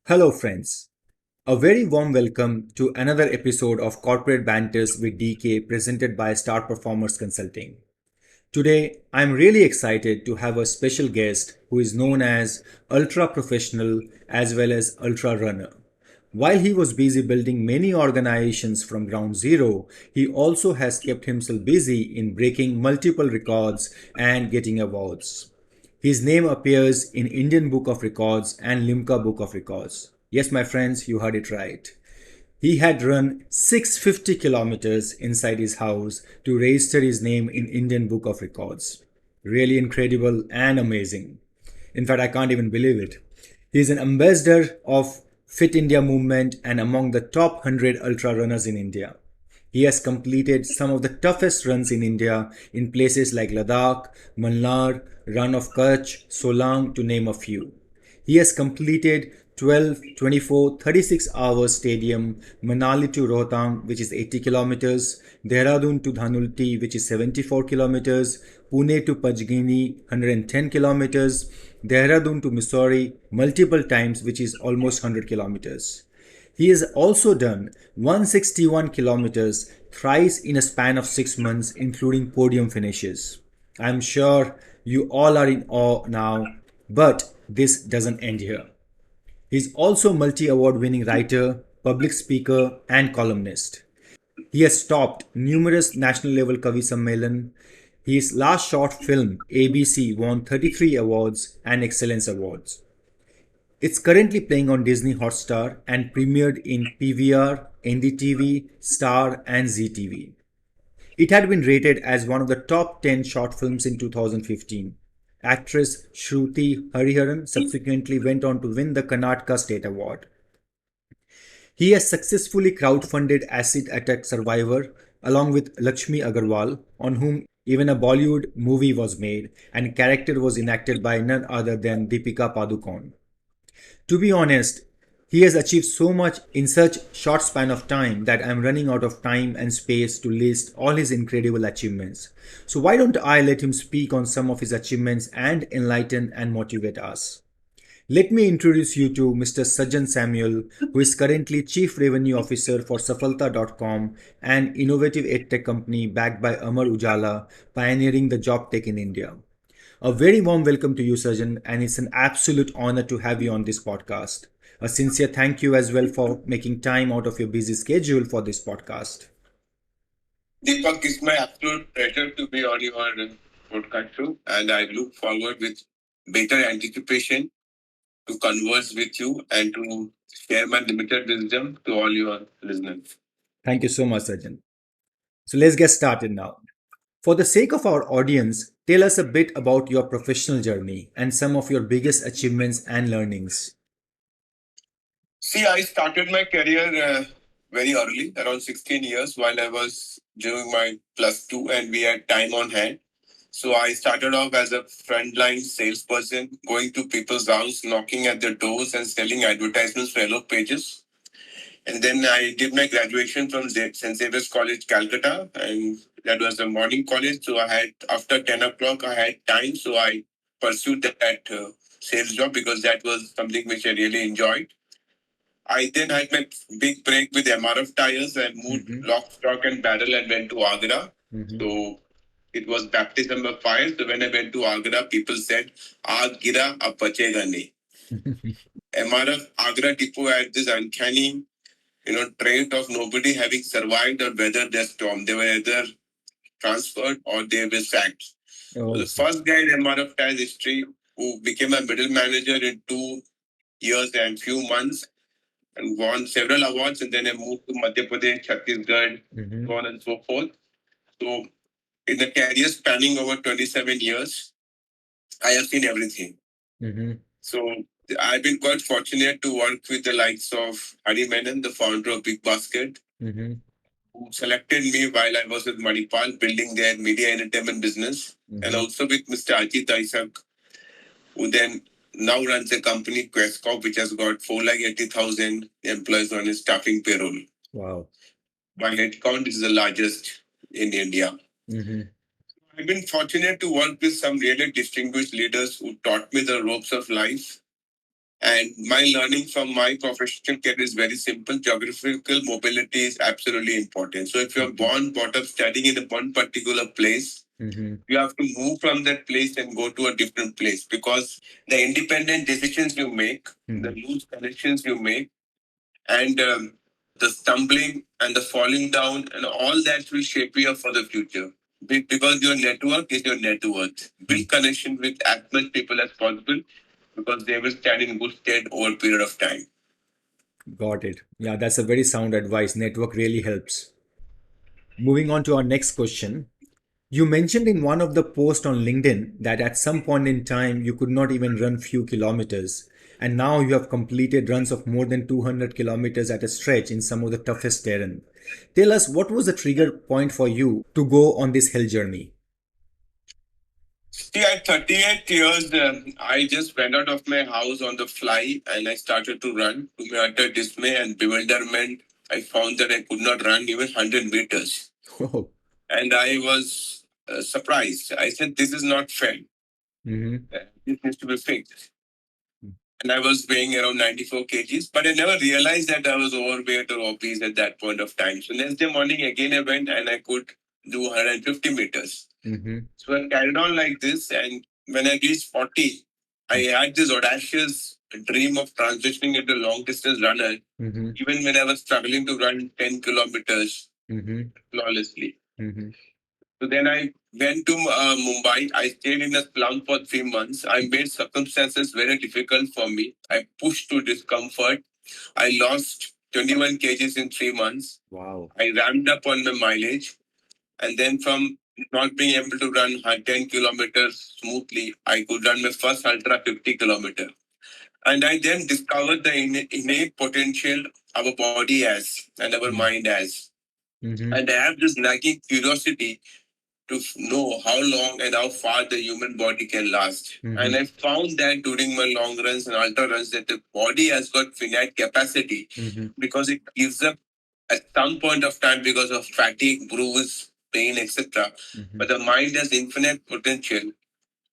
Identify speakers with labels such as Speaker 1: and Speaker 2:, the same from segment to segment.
Speaker 1: Hello, friends. A very warm welcome to another episode of Corporate Banters with DK presented by Star Performers Consulting. Today, I'm really excited to have a special guest who is known as Ultra Professional as well as Ultra Runner. While he was busy building many organizations from ground zero, he also has kept himself busy in breaking multiple records and getting awards. His name appears in Indian Book of Records and Limca Book of Records. Yes, my friends, you heard it right. He had run 650 kilometers inside his house to register his name in Indian Book of Records. Really incredible and amazing. In fact, I can't even believe it. He is an ambassador of Fit India movement and among the top 100 ultra runners in India. He has completed some of the toughest runs in India in places like Ladakh, Mannar, Run of Kutch, Solang, to name a few. He has completed 12, 24, 36 hours stadium, Manali to Rohtang, which is 80 kilometers, Dehradun to Dhanulti, which is 74 kilometers, Pune to Pajgini, 110 kilometers, Dehradun to Missouri, multiple times, which is almost 100 kilometers. He has also done 161 kilometers thrice in a span of 6 months, including podium finishes. I'm sure you all are in awe now, but this doesn't end here. He's also multi-award winning writer, public speaker, and columnist. He has topped numerous national level Kavi Sammelan. His last short film, ABC, won 33 awards and Excellence Awards. It's currently playing on Disney Hotstar and premiered in PVR, NDTV, Star, and ZTV. It had been rated as one of the top 10 short films in 2015. Actress Shruti Hariharan subsequently went on to win the Karnataka State Award. He has successfully crowdfunded Acid Attack Survivor along with Lakshmi Agarwal, on whom even a Bollywood movie was made and character was enacted by none other than Deepika Padukone. To be honest, he has achieved so much in such short span of time that I'm running out of time and space to list all his incredible achievements. So why don't I let him speak on some of his achievements and enlighten and motivate us? Let me introduce you to Mr. Sajjan Samuel, who is currently Chief Revenue Officer for Safalta.com, an innovative edtech company backed by Amar Ujala, pioneering the job tech in India. A very warm welcome to you, Sajjan, and it's an absolute honor to have you on this podcast. A sincere thank you as well for making time out of your busy schedule for this podcast.
Speaker 2: Deepak, it's my absolute pleasure to be on your podcast show, and I look forward with better anticipation to converse with you and to share my limited wisdom to all your listeners.
Speaker 1: Thank you so much, Sajjan. So let's get started now. For the sake of our audience, tell us a bit about your professional journey and some of your biggest achievements and learnings.
Speaker 2: See, I started my career very early, around 16 years, while I was doing my plus two and we had time on hand. So I started off as a frontline salesperson, going to people's house, knocking at their doors and selling advertisements for yellow pages. And then I did my graduation from St. Xavier's College, Calcutta, and that was a morning college. So I had, after 10 o'clock, I had time. So I pursued that sales job because that was something which I really enjoyed. I then had my big break with MRF tires and moved lock, stock, and barrel and went to Agra. So it was baptism of fire. So when I went to Agra, people said, Aag gira, ab bachega nahi. MRF Agra depot had this uncanny trait of nobody having survived or weathered their storm. They were either transferred or they were sacked. So the first guy in MRF tires history who became a middle manager in 2 years and few months and won several awards, and then I moved to Madhya Pradesh, Chhattisgarh, so on and so forth. So in the career spanning over 27 years, I have seen everything. So I've been quite fortunate to work with the likes of Hari Menon, the founder of Big Basket, who selected me while I was with Manipal building their media entertainment business, and also with Mr. Ajit Isak, who then now runs a company, Questcorp, which has got 480,000 employees on his staffing payroll.
Speaker 1: Wow.
Speaker 2: By headcount, is the largest in India. I've been fortunate to work with some really distinguished leaders who taught me the ropes of life And my learning from my professional career is very simple. Geographical mobility is absolutely important. So if you're brought up studying in a one particular place, you have to move from that place and go to a different place, because the independent decisions you make, the loose connections you make, and the stumbling and the falling down and all that will shape you up for the future. Because your network is your net worth. Build connection with as much people as possible, because they will stand in good stead over a period of time.
Speaker 1: Got it. Yeah, that's a very sound advice. Network really helps. Moving on to our next question. You mentioned in one of the posts on LinkedIn that at some point in time you could not even run few kilometers, and now you have completed runs of more than 200 kilometers at a stretch in some of the toughest terrain. Tell us, what was the trigger point for you to go on this hell journey?
Speaker 2: See, at 38 years, I just went out of my house on the fly and I started to run. To my utter dismay and bewilderment, I found that I could not run even 100 meters.
Speaker 1: Oh.
Speaker 2: And I was surprised. I said, this is not fair. This needs to be fixed. And I was weighing around 94 kgs, but I never realized that I was overweight or obese at that point of time. So next day morning, again, I went and I could do 150 meters. So I carried on like this. And when I reached 40, I had this audacious dream of transitioning into a long distance runner, even when I was struggling to run 10 kilometers flawlessly. So then I went to Mumbai. I stayed in a slum for 3 months. I made circumstances very difficult for me. I pushed to discomfort. I lost 21 kgs in 3 months.
Speaker 1: Wow.
Speaker 2: I ramped up on my mileage. And then from not being able to run 10 kilometers smoothly, I could run my first ultra 50 kilometer. And I then discovered the innate potential our body has and our mind has. And I have this nagging curiosity to know how long and how far the human body can last. And I found that during my long runs and ultra runs that the body has got finite capacity, because it gives up at some point of time because of fatigue, bruise, pain, etc. But the mind has infinite potential.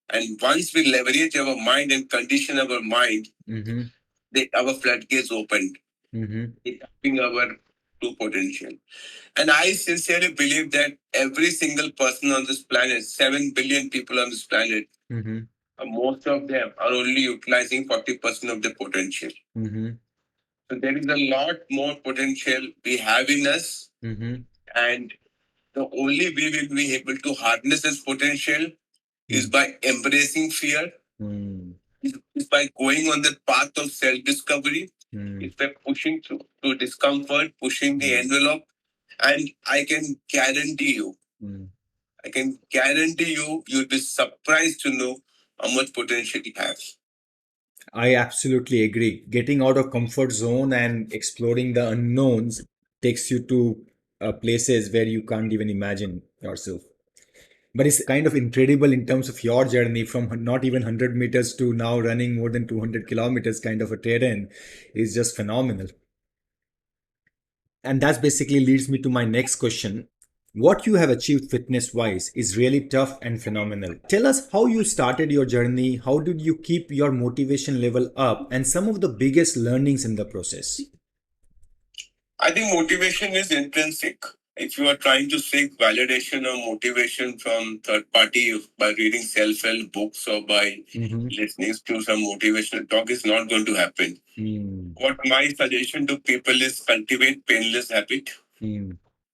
Speaker 2: And once we leverage our mind and condition our mind, our floodgates opened, tapping our true potential. And I sincerely believe that every single person on this planet, 7 billion people on this planet, most of them are only utilizing 40% of their potential. So there is a lot more potential we have in us. And the only way we will be able to harness this potential is by embracing fear, is by going on the path of self-discovery, is by pushing through discomfort, pushing the envelope. And I can guarantee you, you'll be surprised to know how much potential you have.
Speaker 1: I absolutely agree. Getting out of comfort zone and exploring the unknowns takes you to places where you can't even imagine yourself. But it's kind of incredible in terms of your journey from not even 100 meters to now running more than 200 kilometers kind of a terrain is just phenomenal. And that basically leads me to my next question. What you have achieved fitness wise is really tough and phenomenal. Tell us how you started your journey, how did you keep your motivation level up, and some of the biggest learnings in the process.
Speaker 2: I think motivation is intrinsic. If you are trying to seek validation or motivation from third party by reading self-help books or by listening to some motivational talk, it's not going to happen. What my suggestion to people is cultivate painless habit.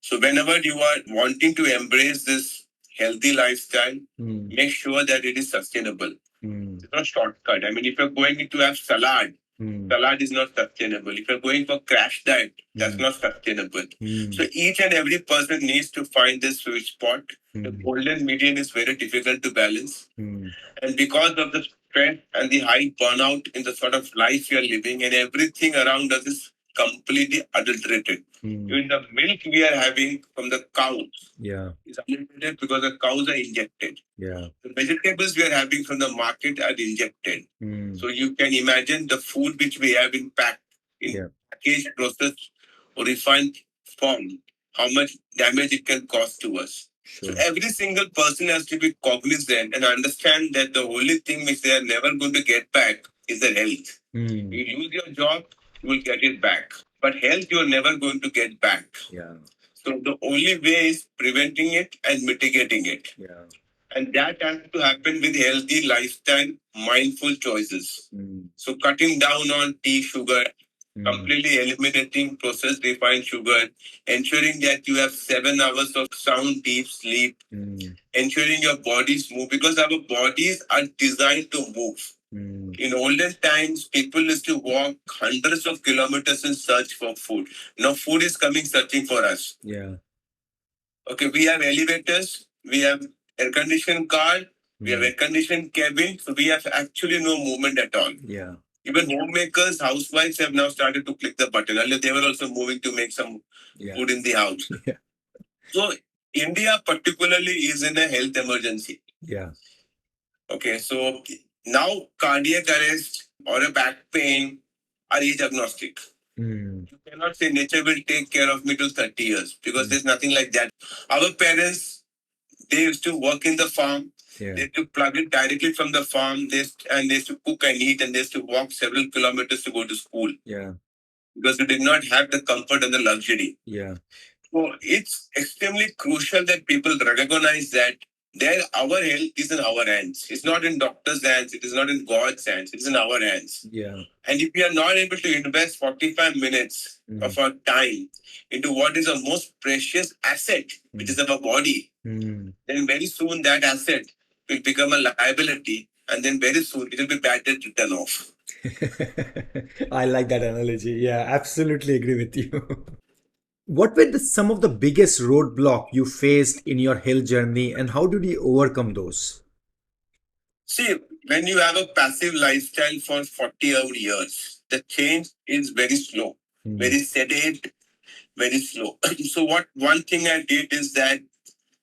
Speaker 2: So whenever you are wanting to embrace this healthy lifestyle, make sure that it is sustainable. It's not shortcut. I mean, if you're going to have salad, salad is not sustainable. If you're going for crash diet, that's not sustainable. So each and every person needs to find this sweet spot. The golden median is very difficult to balance. And because of the stress and the high burnout in the sort of life you're living, and everything around us is completely adulterated. Even the milk we are having from the cows is adulterated because the cows are injected. The vegetables we are having from the market are injected. So you can imagine the food which we have in packaged, processed, or refined form, how much damage it can cause to us. So every single person has to be cognizant and understand that the only thing which they are never going to get back is the health.
Speaker 1: Mm.
Speaker 2: You lose your job, you will get it back. But health, you're never going to get back.
Speaker 1: Yeah.
Speaker 2: So the only way is preventing it and mitigating it.
Speaker 1: Yeah.
Speaker 2: And that has to happen with healthy lifestyle, mindful choices.
Speaker 1: Mm.
Speaker 2: So cutting down on tea, sugar, completely eliminating processed refined sugar, ensuring that you have 7 hours of sound, deep sleep, ensuring your bodies move because our bodies are designed to move. In olden times, people used to walk hundreds of kilometers in search for food. Now, food is coming searching for us.
Speaker 1: Yeah.
Speaker 2: Okay, we have elevators, we have air conditioned car, we have air conditioned cabin, so we have actually no movement at all.
Speaker 1: Yeah.
Speaker 2: Even homemakers, housewives have now started to click the button. Earlier, they were also moving to make some food in the house.
Speaker 1: Yeah.
Speaker 2: So, India particularly is in a health emergency.
Speaker 1: Yeah.
Speaker 2: Okay, so now cardiac arrest or a back pain are age agnostic. You cannot say nature will take care of me till 30 years because there's nothing like that. Our parents, they used to work in the farm.
Speaker 1: Yeah.
Speaker 2: They used to plug it directly from the farm. And they used to cook and eat and they used to walk several kilometers to go to school.
Speaker 1: Yeah.
Speaker 2: Because we did not have the comfort and the luxury.
Speaker 1: Yeah.
Speaker 2: So it's extremely crucial that people recognize that our health is in our hands. It's not in doctor's hands. It is not in God's hands. It's in our hands.
Speaker 1: Yeah.
Speaker 2: And if we are not able to invest 45 minutes of our time into what is our most precious asset, which is our body, then very soon that asset will become a liability. And then very soon it will be better to turn off.
Speaker 1: I like that analogy. Yeah, absolutely agree with you. What were some of the biggest roadblock you faced in your health journey and how did you overcome those?
Speaker 2: See, when you have a passive lifestyle for 40 odd years, the change is very slow, very sedate, very slow. So, what one thing I did is that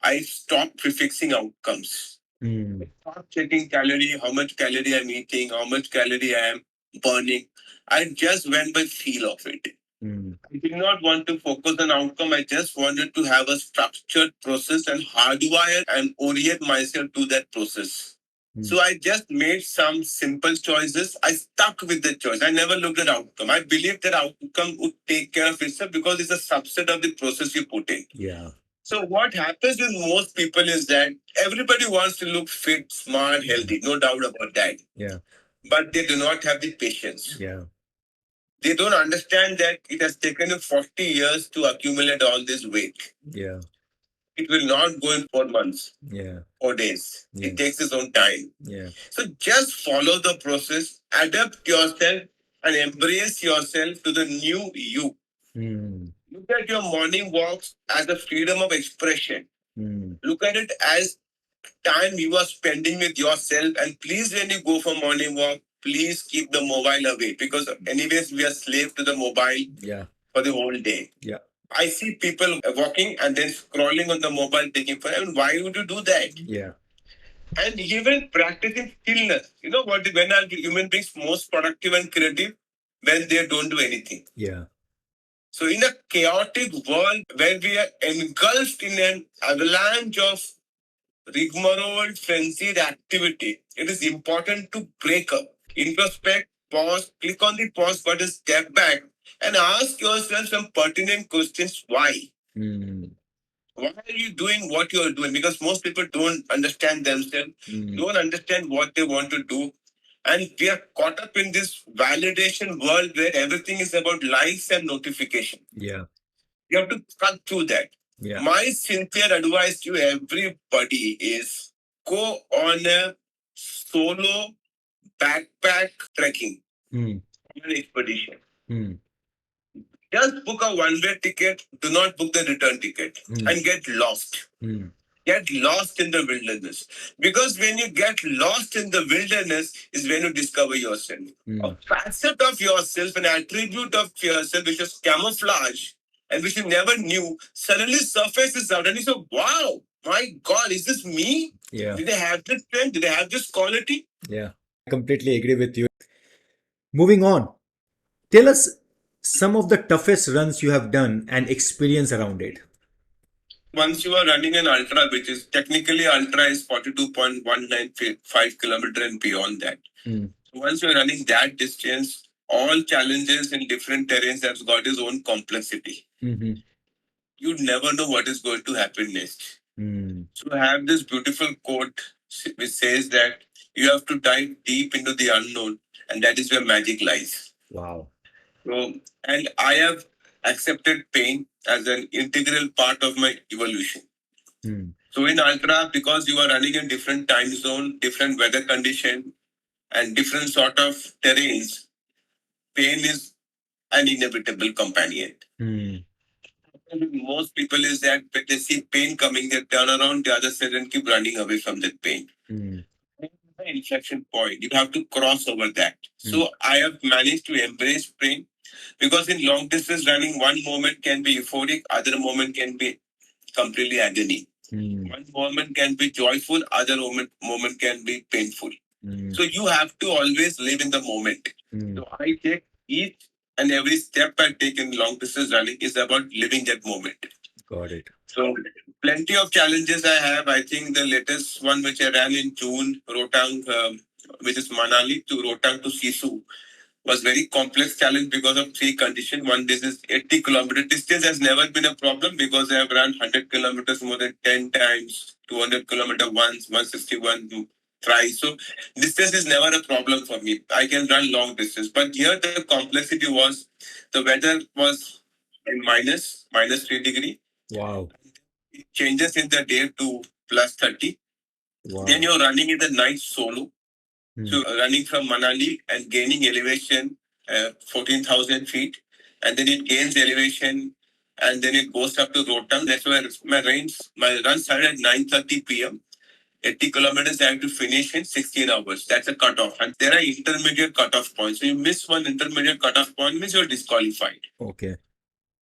Speaker 2: I stopped prefixing outcomes. I stopped checking calorie, how much calorie I'm eating, how much calorie I am burning. I just went by feel of it. I did not want to focus on outcome. I just wanted to have a structured process and hardwire and orient myself to that process. So I just made some simple choices. I stuck with the choice. I never looked at outcome. I believed that outcome would take care of itself because it's a subset of the process you put in.
Speaker 1: Yeah.
Speaker 2: So what happens with most people is that everybody wants to look fit, smart, healthy. No doubt about that.
Speaker 1: Yeah.
Speaker 2: But they do not have the patience.
Speaker 1: Yeah.
Speaker 2: They don't understand that it has taken you 40 years to accumulate all this weight.
Speaker 1: Yeah.
Speaker 2: It will not go in 4 months.
Speaker 1: Yeah.
Speaker 2: 4 days.
Speaker 1: Yeah.
Speaker 2: It takes its own time.
Speaker 1: Yeah.
Speaker 2: So just follow the process, adapt yourself, and embrace yourself to the new you. Look at your morning walks as a freedom of expression. Look at it as time you are spending with yourself. And please, when you go for morning walk, please keep the mobile away because anyways, we are slave to the mobile for the whole day.
Speaker 1: Yeah.
Speaker 2: I see people walking and then scrolling on the mobile, taking fun. And why would you do that?
Speaker 1: Yeah.
Speaker 2: And even practicing stillness. You know what? When are human beings most productive and creative? When they don't do anything.
Speaker 1: Yeah.
Speaker 2: So in a chaotic world where we are engulfed in an avalanche of rigmarole, frenzied activity, it is important to break up, introspect, pause, click on the pause button, step back, and ask yourself some pertinent questions. Why? Why are you doing what you are doing? Because most people don't understand themselves, don't understand what they want to do. And we are caught up in this validation world where everything is about likes and notification.
Speaker 1: Yeah.
Speaker 2: You have to cut through that.
Speaker 1: Yeah.
Speaker 2: My sincere advice to everybody is go on a solo backpack trekking on an expedition. Just book a one-way ticket. Do not book the return ticket and get lost. Get lost in the wilderness. Because when you get lost in the wilderness is when you discover yourself. A facet of yourself, an attribute of yourself which is camouflage and which you never knew suddenly surfaces out and you say, wow, my God, is this me?
Speaker 1: Yeah.
Speaker 2: Did I have this strength? Did I have this quality?
Speaker 1: Yeah. I completely agree with you. Moving on. Tell us some of the toughest runs you have done and experience around it.
Speaker 2: Once you are running an ultra, which is technically ultra is 42.195 kilometer and beyond that. So once you're running that distance, all challenges in different terrains have got its own complexity. You never know what is going to happen next. So I have this beautiful quote which says that you have to dive deep into the unknown, and that is where magic lies. Wow. So, and I have accepted pain as an integral part of my evolution. So in ultra, because you are running in different time zone, different weather condition, and different sort of terrains, pain is an inevitable companion. Most people is that when they see pain coming, they turn around the other side and keep running away from that pain. The inflection point, you have to cross over that. So I have managed to embrace pain because in long distance running, one moment can be euphoric, other moment can be completely agony. One moment can be joyful, other moment can be painful. So you have to always live in the moment. So I take each and every step I take in long distance running is about living that moment. Got it. So plenty of challenges I have. I think the latest one which I ran in June, Rotang, which is Manali to Rotang to Sisu, was very complex challenge because of three conditions. One, this is 80-kilometer distance has never been a problem because I have run 100 kilometers more than 10 times, 200 kilometer once, 161 thrice. So distance is never a problem for me. I can run long distance. But here the complexity was the weather was in minus 3 degree. Wow. It changes in the day to plus 30. Wow. Then you're running in the night solo. So running from Manali and gaining elevation, 14,000 feet, and then it gains elevation, and then it goes up to Rohtang. That's where my run started at 9:30 p.m. 80 kilometers, I have to finish in 16 hours. That's a cutoff. And there are intermediate cutoff points. So you miss one intermediate cutoff point, means you're disqualified. Okay.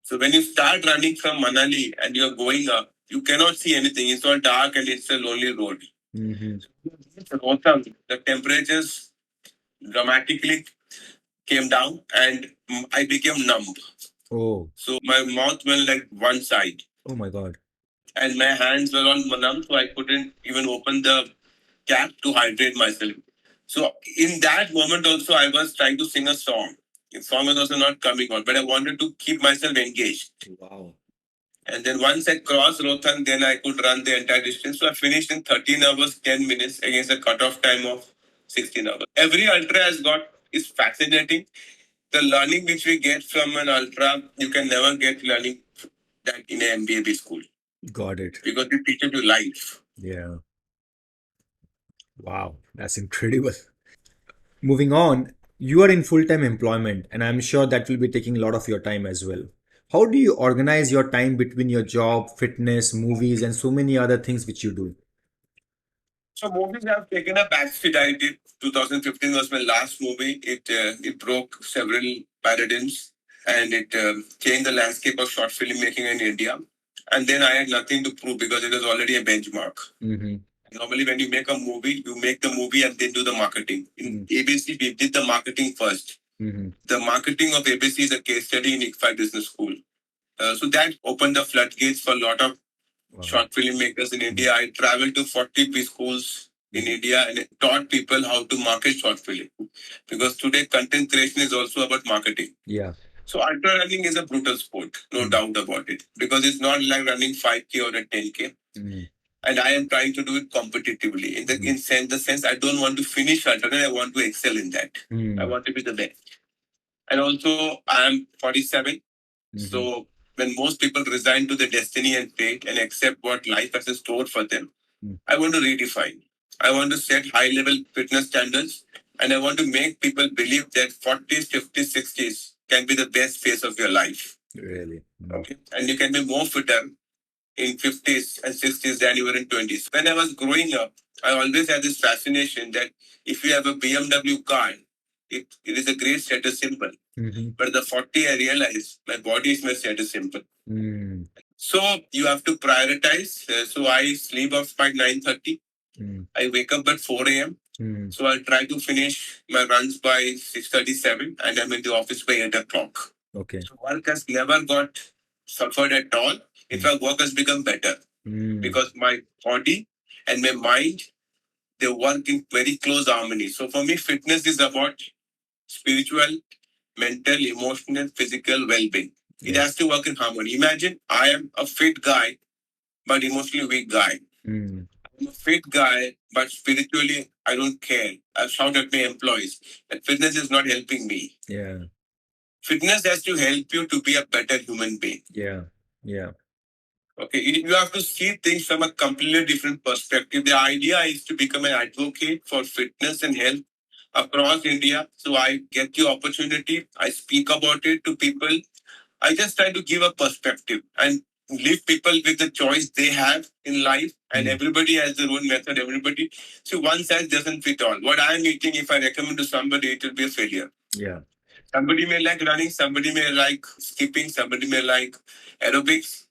Speaker 2: So when you start running from Manali and you're going up, you cannot see anything. It's all dark and it's a lonely road. Rohtang, the temperatures dramatically came down and I became numb. Oh. So my mouth went like one side. Oh my God. And my hands were all numb, so I couldn't even open the cap to hydrate myself. So in that moment also, I was trying to sing a song. The song was also not coming out, but I wanted to keep myself engaged. Wow. And then once I crossed Rohtang, then I could run the entire distance. So I finished in 13 hours, 10 minutes against a cutoff time of 16 hours. Every ultra has got is fascinating. The learning which we get from an ultra, you can never get learning that in an MBA school. Got it. Because they teach you life. Yeah. Wow, that's incredible. Moving on, you are in full time employment, and I'm sure that will be taking a lot of your time as well. How do you organize your time between your job, fitness, movies, and so many other things which you do? So movies have taken a backseat. I did 2015 was my last movie. It broke several paradigms and it changed the landscape of short filmmaking in India. And then I had nothing to prove because it was already a benchmark. Normally, when you make a movie, you make the movie and then do the marketing. In ABC, we did the marketing first. The marketing of ABC is a case study in ICFI Business School. So that opened the floodgates for a lot of short filmmakers in India. I traveled to 40 schools in India and taught people how to market short film. Because today content creation is also about marketing. Yeah. So ultra running is a brutal sport, no doubt about it. Because it's not like running 5K or a 10K. And I am trying to do it competitively. The sense I don't want to finish ultra, I want to excel in that. I want to be the best. And also I am 47. So when most people resign to their destiny and fate and accept what life has in store for them, I want to redefine. I want to set high level fitness standards and I want to make people believe that 40s, 50s, 60s can be the best phase of your life. Really? Okay. And you can be more fitter in 50s and 60s than you were in 20s. When I was growing up, I always had this fascination that if you have a BMW car, it is a great status symbol. But the 40, I realized my body is my status symbol. So you have to prioritize. So I sleep off by 9:30. I wake up at 4 a.m. So I try to finish my runs by 6:37 and I'm in the office by 8 o'clock. Okay. So work has never got suffered at all. In fact, work has become better because my body and my mind They work in very close harmony. So for me, fitness is about spiritual, mental, emotional, physical well-being. It has to work in harmony. Imagine I am a fit guy, but emotionally weak guy. Mm. I'm a fit guy, but spiritually I don't care. I shout at my employees. That fitness is not helping me. Yeah. Fitness has to help you to be a better human being. Yeah. Yeah. Okay, you have to see things from a completely different perspective. The idea is to become an advocate for fitness and health across India. So I get the opportunity, I speak about it to people. I just try to give a perspective and leave people with the choice they have in life. And everybody has their own method. Everybody, so one size doesn't fit all. What I'm eating, if I recommend to somebody, it will be a failure. Yeah. Somebody may like running, somebody may like skipping, somebody may like aerobics.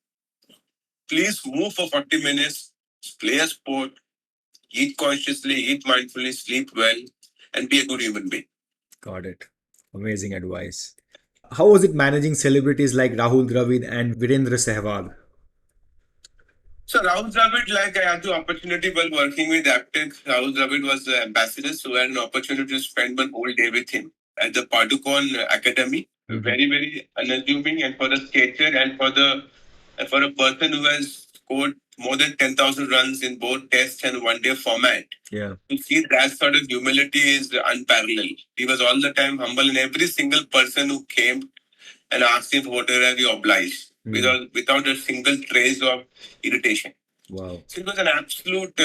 Speaker 2: Please move for 40 minutes, play a sport, eat consciously, eat mindfully, sleep well, and be a good human being. Got it. Amazing advice. How was it managing celebrities like Rahul Dravid and Virendra Sehwag? So Rahul Dravid, like I had the opportunity while working with Aptech. Rahul Dravid was the ambassador, so I had an opportunity to spend one whole day with him at the Padukon Academy. Very, very unassuming, and for the skater and for a person who has scored more than 10,000 runs in both test and one day format. Yeah. To see that sort of humility is unparalleled. He was all the time humble, and every single person who came and asked him for whatever he obliged without a single trace of irritation. Wow. So it was an absolute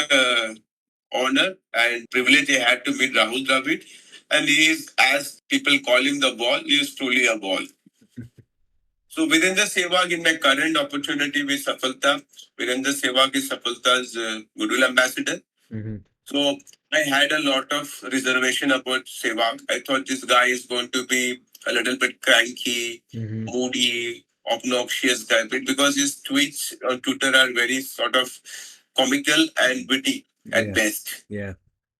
Speaker 2: honor and privilege I had to meet Rahul Dravid. And he is, as people call him, the ball, he is truly a ball. So Virendra Sehwag, in my current opportunity with Safalta, Virendra Sehwag is Safalta's goodwill ambassador. Mm-hmm. So I had a lot of reservation about Sehwag. I thought this guy is going to be a little bit cranky, moody, obnoxious guy, because his tweets on Twitter are very sort of comical and witty at best. Yeah.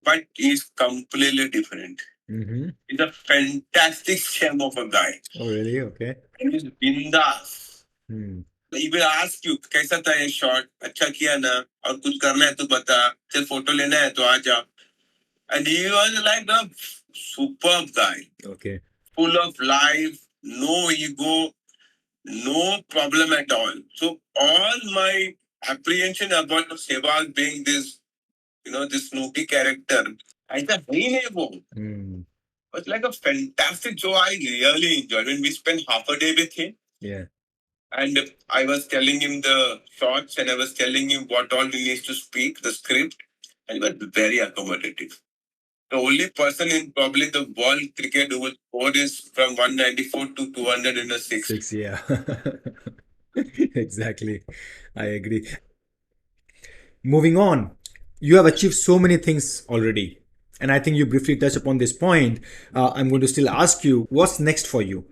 Speaker 2: But he's completely different. He's a fantastic scam of a guy. Oh, really? Okay. And he's bindas. He will ask you, कैसा था ये shot? अच्छा किया ना? और कुछ करना है तो बता. चल फोटो लेना है तो आ जा. And he was like a superb guy. Okay. Full of life, no ego, no problem at all. So all my apprehension about Sehwag being this, this Snoopy character, I thought, hey, was like a fantastic show. I really enjoyed when we spent half a day with him. Yeah. And I was telling him the shots and I was telling him what all he needs to speak, the script, and he was very accommodative. The only person in probably the world cricket who would score is from 194 to 206. Six, yeah. Exactly. I agree. Moving on, you have achieved so many things already. And I think you briefly touched upon this point. I'm going to still ask you, what's next for you?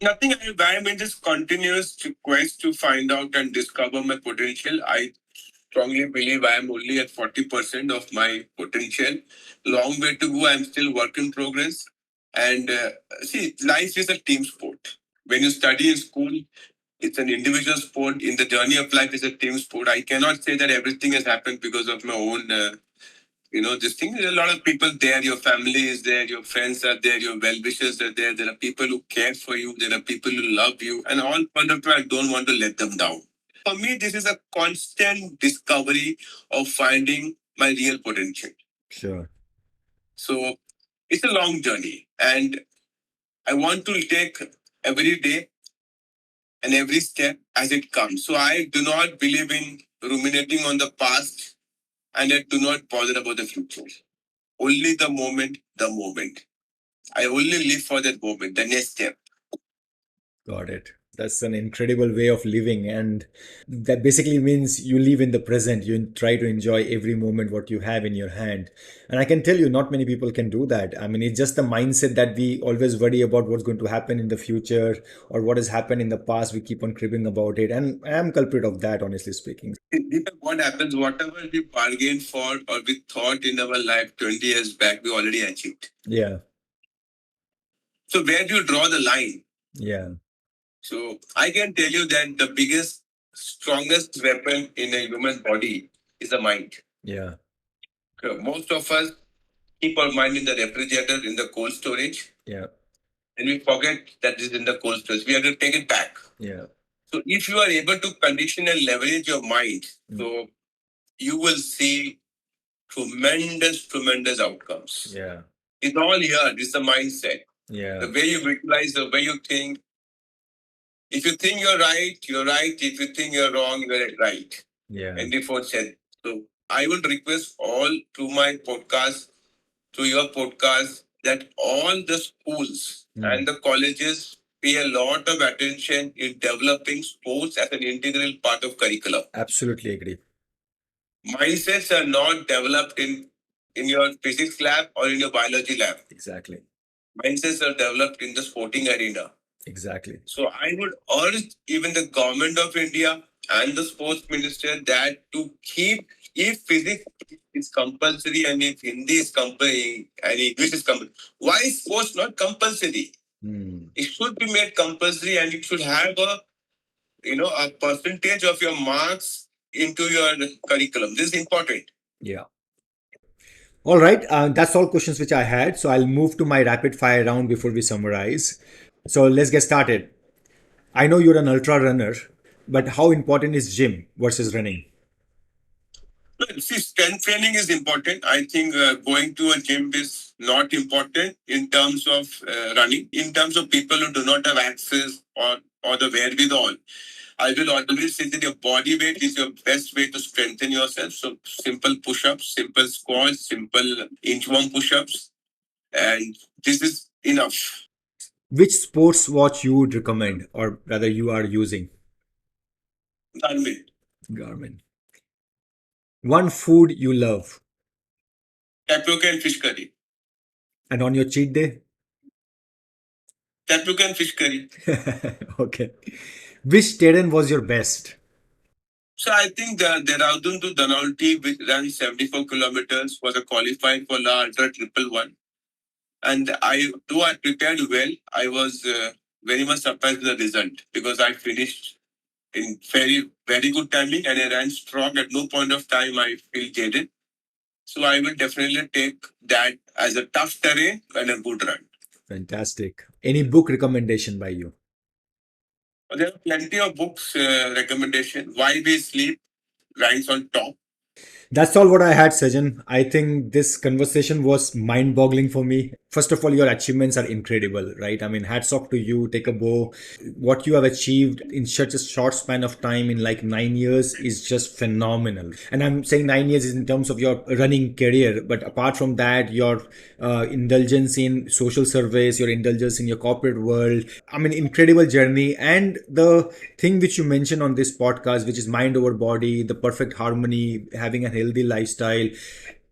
Speaker 2: Nothing. I'm in this continuous quest to find out and discover my potential. I strongly believe I am only at 40% of my potential. Long way to go. I'm still work in progress. And see, life is a team sport. When you study in school, it's an individual sport. In the journey of life, it's a team sport. I cannot say that everything has happened because of my own this thing. There are a lot of people there. Your family is there. Your friends are there. Your well-wishers are there. There are people who care for you. There are people who love you. And all point of time, I don't want to let them down. For me, this is a constant discovery of finding my real potential. Sure. So it's a long journey. And I want to take every day and every step as it comes. So I do not believe in ruminating on the past, and I do not bother about the future. Only the moment, the moment. I only live for that moment, the next step. Got it. That's an incredible way of living. And that basically means you live in the present. You try to enjoy every moment what you have in your hand. And I can tell you, not many people can do that. I mean, it's just the mindset that we always worry about what's going to happen in the future or what has happened in the past. We keep on cribbing about it. And I am culprit of that, honestly speaking. What happens, whatever we bargained for or we thought in our life 20 years back, we already achieved. Yeah. So where do you draw the line? Yeah. So I can tell you that the biggest, strongest weapon in a human body is the mind. Yeah. Most of us keep our mind in the refrigerator, in the cold storage,
Speaker 1: Yeah.
Speaker 2: and we forget that is in the cold storage. We have to take it back.
Speaker 1: Yeah.
Speaker 2: So if you are able to condition and leverage your mind, so you will see tremendous outcomes.
Speaker 1: Yeah.
Speaker 2: It's all here. It's the mindset.
Speaker 1: Yeah.
Speaker 2: The way you visualize, the way you think. If you think you're right, you're right. If you think you're wrong, you're right.
Speaker 1: Yeah.
Speaker 2: And before said. So I would request all to my podcast, to your podcast, that all the schools and the colleges pay a lot of attention in developing sports as an integral part of curriculum.
Speaker 1: Absolutely agree.
Speaker 2: Mindsets are not developed in your physics lab or in your biology lab.
Speaker 1: Exactly.
Speaker 2: Mindsets are developed in the sporting arena.
Speaker 1: Exactly.
Speaker 2: So I would urge even the government of India and the sports minister that to keep, if physics is compulsory and if Hindi is compulsory and English is compulsory, why is sports not compulsory? It should be made compulsory and it should have a percentage of your marks into your curriculum. This is important.
Speaker 1: Yeah. All right. That's all questions which I had. So I'll move to my rapid fire round before we summarize. So let's get started. I know you're an ultra runner, but how important is gym versus running?
Speaker 2: See, strength training is important. I think going to a gym is not important in terms of running. In terms of people who do not have access or the wherewithal, I will always say that your body weight is your best way to strengthen yourself. So simple push-ups, simple squats, simple inchworm push-ups, and this is enough.
Speaker 1: Which sports watch you would recommend, or rather, you are using?
Speaker 2: Garmin.
Speaker 1: Garmin. One food you love,
Speaker 2: Tapioca and fish curry.
Speaker 1: and on your cheat day?
Speaker 2: Tapioca and fish curry.
Speaker 1: Okay. Which terrain was your best?
Speaker 2: So I think the Dehradun to Dhanauti, which ran 74 kilometers, was a qualified for La Ultra Triple One. And though I prepared well, I was very much surprised with the result because I finished in very good timing and I ran strong. At no point of time I feel jaded. So I will definitely take that as a tough terrain and a good run.
Speaker 1: Fantastic. Any book recommendation by you?
Speaker 2: There are plenty of books recommendation. Why We Sleep ranks on top.
Speaker 1: That's all what I had, Sajan. I think this conversation was mind boggling for me. First of all, your achievements are incredible, right? I mean, hats off to you. Take a bow. What you have achieved in such a short span of time, in like 9 years, is just phenomenal. And I'm saying 9 years is in terms of your running career. But apart from that, your indulgence in social service, your indulgence in your corporate world, I mean, incredible journey. And the thing which you mentioned on this podcast, which is mind over body, the perfect harmony, having a healthy lifestyle,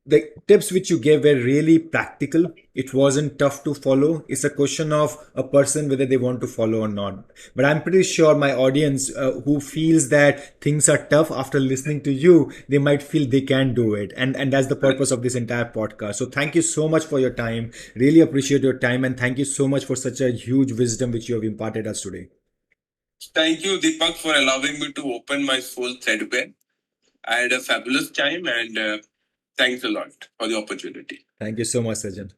Speaker 1: the tips which you gave were really practical. It wasn't tough to follow. It's a question of a person whether they want to follow or not. But I'm pretty sure my audience who feels that things are tough after listening to you, they might feel they can do it. And that's the purpose of this entire podcast. So thank you so much for your time. Really appreciate your time. And thank you so much for such a huge wisdom which you have imparted us today.
Speaker 2: Thank you, Deepak, for allowing me to open my soul threadbare. I had a fabulous time and thanks a lot for the opportunity.
Speaker 1: Thank you so much, Sajan.